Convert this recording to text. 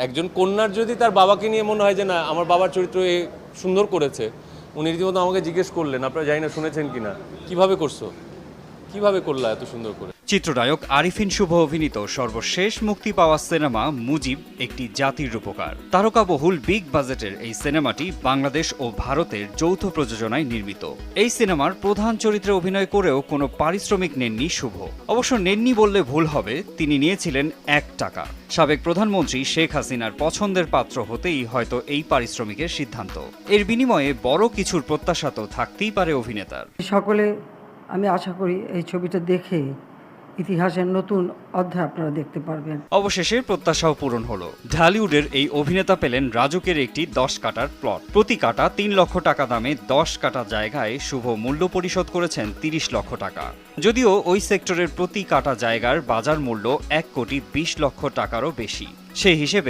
একজন কন্যার যদি তার বাবাকে নিয়ে মনে হয় যে না আমার বাবার চরিত্র এ সুন্দর করেছে, উনি রীতিমতো আমাকে জিজ্ঞেস করলেন, আপনারা জানি না শুনেছেন কিনা, কিভাবে করছো, কিভাবে করলা এত সুন্দর করে। চিত্রনায়ক আরিফিন শুভ অভিনীত সর্বশেষ মুক্তি পাওয়া সিনেমা মুজিব একটি জাতির রূপকার। তারকাবহুল বিগ বাজেটের এই সিনেমাটি বাংলাদেশ ও ভারতের যৌথ প্রযোজনায় নির্মিত। এই সিনেমার প্রধান চরিত্রে অভিনয় করেও কোনো পারিশ্রমিক নেননি শুভ। অবশ্য নেননি বললে ভুল হবে, তিনি নিয়েছিলেন 1 টাকা। সাবেক প্রধানমন্ত্রী শেখ হাসিনার পছন্দের পাত্র হতেই হয়তো এই পারিশ্রমিকের সিদ্ধান্ত। এর বিনিময়ে বড় কিছুর প্রত্যাশা তো থাকতেই পারে অভিনেতার। সকলে আমি আশা করি এই ছবিটা দেখে ইতিহাসের নতুন অধ্যায় আপনারা দেখতে পারবেন। অবশেষে প্রত্যাশাও পূরণ হলো। ঢালিউডের এই অভিনেতা পেলেন রাজুকের একটি 10 কাটার প্লট। প্রতি কাটা 3 লক্ষ টাকা দামে 10 কাটা জায়গায় শুভ মূল্য পরিশোধ করেছেন 30 লক্ষ টাকা। যদিও ওই সেক্টরের প্রতি কাটা জায়গার বাজার মূল্য 1 কোটি 20 লক্ষ টাকারও বেশি। সেই হিসেবে